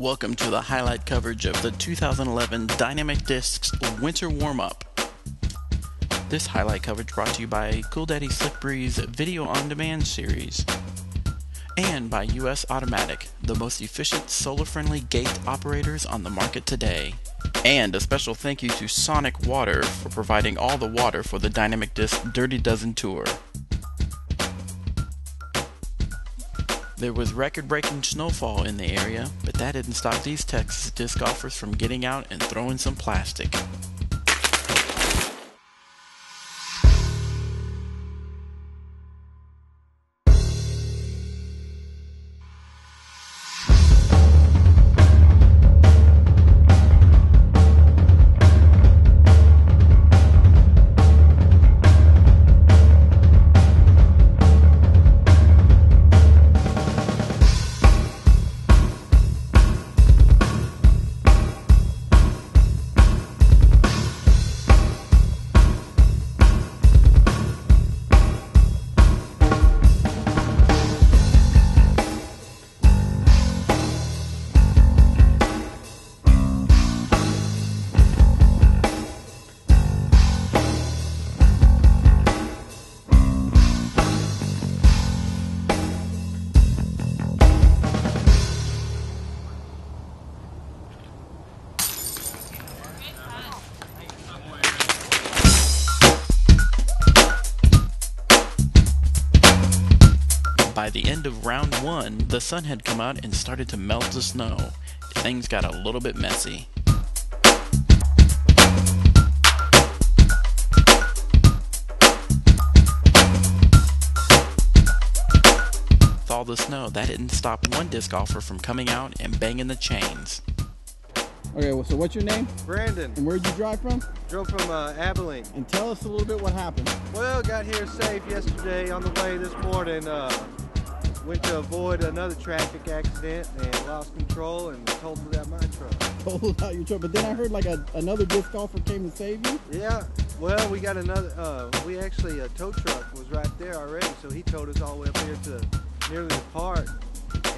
Welcome to the highlight coverage of the 2011 Dynamic Discs Winter Warm-Up. This highlight coverage brought to you by CoolDaddySlickBreeze Video On Demand series and by US Automatic, the most efficient solar-friendly gate operators on the market today. And a special thank you to Sonic Water for providing all the water for the Dynamic Disc Dirty Dozen Tour. There was record-breaking snowfall in the area, but that didn't stop these Texas disc golfers from getting out and throwing some plastic. By the end of round one, the sun had come out and started to melt the snow. Things got a little bit messy. With all the snow, that didn't stop one disc golfer from coming out and banging the chains. Okay, well, so what's your name? Brandon. And where'd you drive from? Drove from Abilene. And tell us a little bit what happened. Well, got here safe yesterday. On the way this morning, went to avoid another traffic accident and lost control and totaled out my truck. Totaled out your truck, but then I heard like another disc golfer came to save you? Yeah, well, we got another, we actually, a tow truck was right there already, so he towed us all the way up here to nearly the park,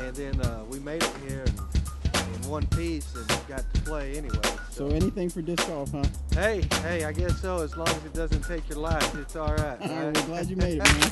and then we made it here in one piece and got to play anyway. So anything for disc golf, huh? Hey, I guess so. As long as it doesn't take your life, it's all right. All right, we're glad you made it, man.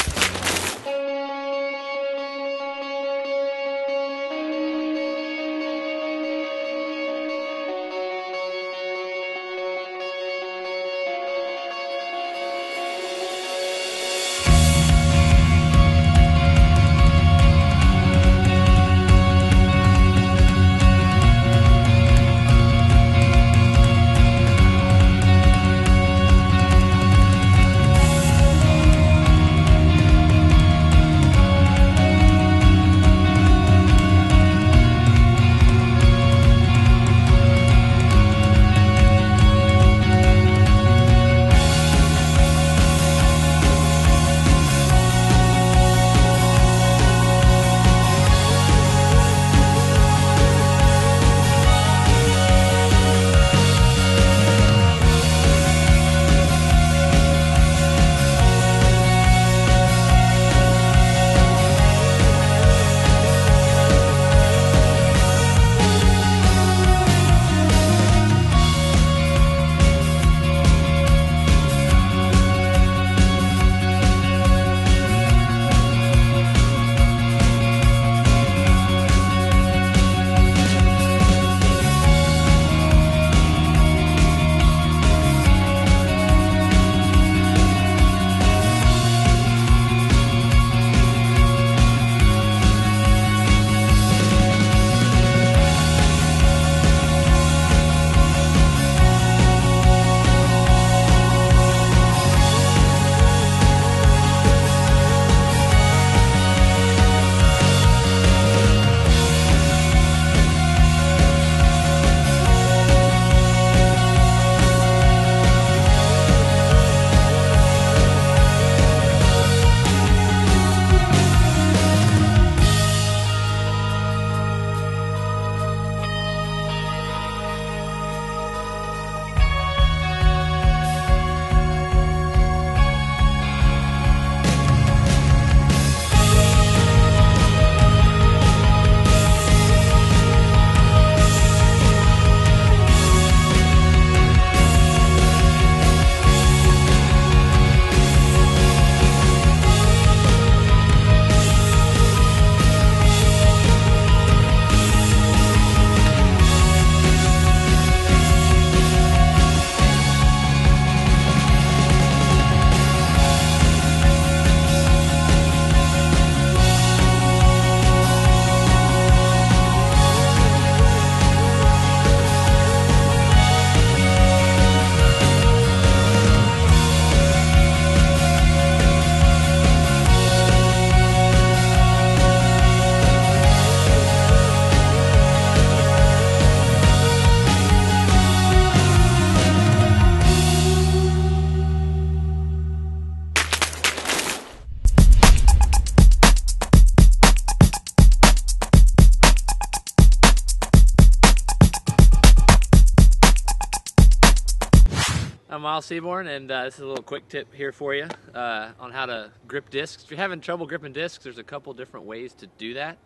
I'm Miles Seaborn, and this is a little quick tip here for you on how to grip discs. If you're having trouble gripping discs, there's a couple different ways to do that.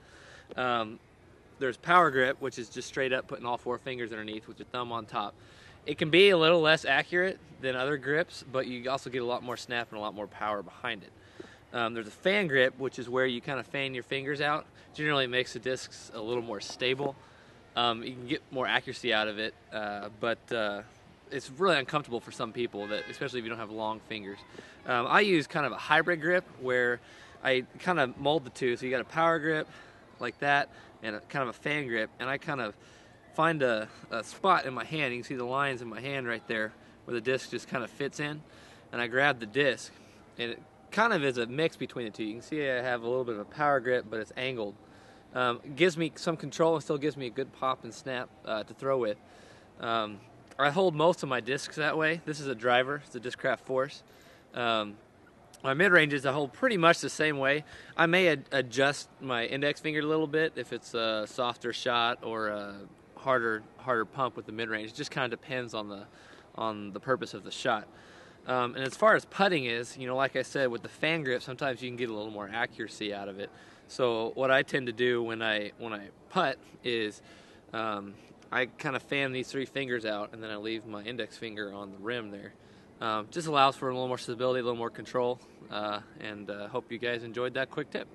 There's power grip, which is just straight up putting all 4 fingers underneath with your thumb on top. It can be a little less accurate than other grips, but you also get a lot more snap and a lot more power behind it. There's a fan grip, which is where you kind of fan your fingers out. Generally makes the discs a little more stable. You can get more accuracy out of it, but it's really uncomfortable for some people, especially if you don't have long fingers. I use kind of a hybrid grip where I kind of mold the two. So you got a power grip like that and kind of a fan grip, and I kind of find a spot in my hand. You can see the lines in my hand right there where the disc just kind of fits in, and I grab the disc, and it kind of is a mix between the two. You can see I have a little bit of a power grip, but it's angled. It gives me some control and still gives me a good pop and snap to throw with. I hold most of my discs that way. This is a driver. It's a Discraft Force. My mid-ranges I hold pretty much the same way. I may adjust my index finger a little bit if it's a softer shot or a harder pump with the mid-range. It just kind of depends on the purpose of the shot. And as far as putting is, like I said, with the fan grip, sometimes you can get a little more accuracy out of it. So what I tend to do when I putt is I kind of fan these 3 fingers out, and then I leave my index finger on the rim there. Just allows for a little more stability, a little more control, and hope you guys enjoyed that quick tip.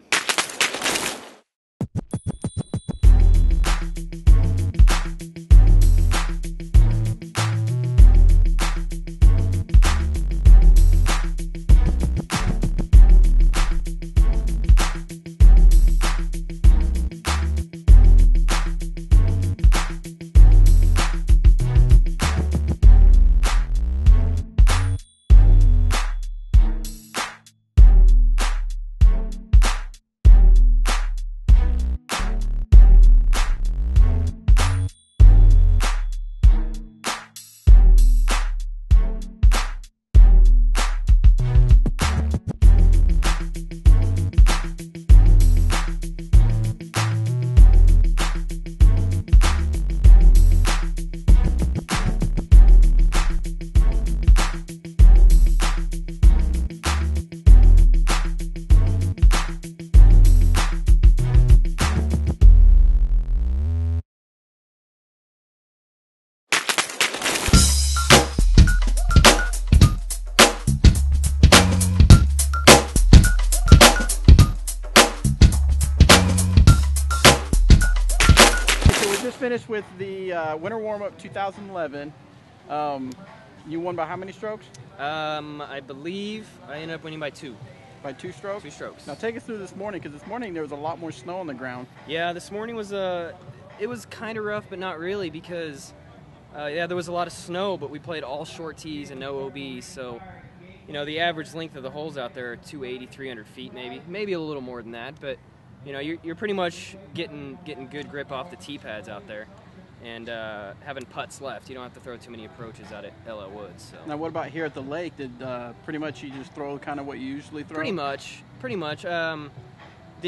Finished with the winter warm-up 2011. You won by how many strokes? I believe I ended up winning by 2. By 2 strokes? 2 strokes. Now take us through this morning, because this morning there was a lot more snow on the ground. Yeah, this morning was it was kind of rough, but not really, because there was a lot of snow, but we played all short tees and no OBs, so the average length of the holes out there are 280, 300 feet maybe a little more than that, but you're pretty much getting good grip off the tee pads out there, and having putts left. You don't have to throw too many approaches out at LL Woods. So. Now, what about here at the lake? Did pretty much you just throw kind of what you usually throw? Pretty much. The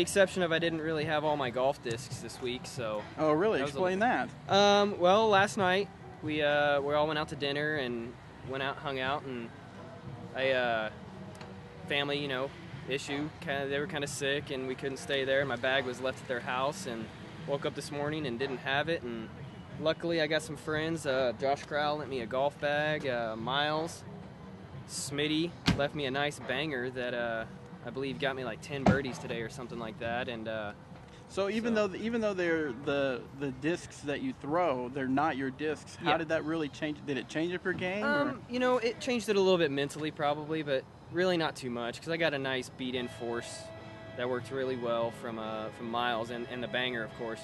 exception of I didn't really have all my golf discs this week, so. Oh, really? Explain that. Well, last night we all went out to dinner and hung out, and family, issue. They were kind of sick, and we couldn't stay there. My bag was left at their house, and woke up this morning and didn't have it. And luckily, I got some friends. Josh Crowell lent me a golf bag. Miles, Smitty left me a nice banger that I believe got me like 10 birdies today or something like that. And so even though they're the discs that you throw, they're not your discs. How did that really change? Did it change up your game? It changed it a little bit mentally probably, but really not too much, because I got a nice beat-in force that worked really well from Miles, and the banger, of course.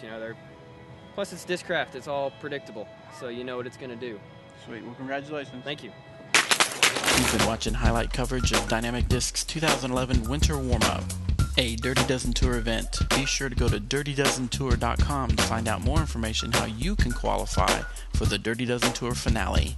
Plus it's Discraft, it's all predictable, so you know what it's going to do. Sweet. Well, congratulations. Thank you. You've been watching highlight coverage of Dynamic Discs 2011 Winter Warm-Up, a Dirty Dozen Tour event. Be sure to go to DirtyDozenTour.com to find out more information how you can qualify for the Dirty Dozen Tour finale.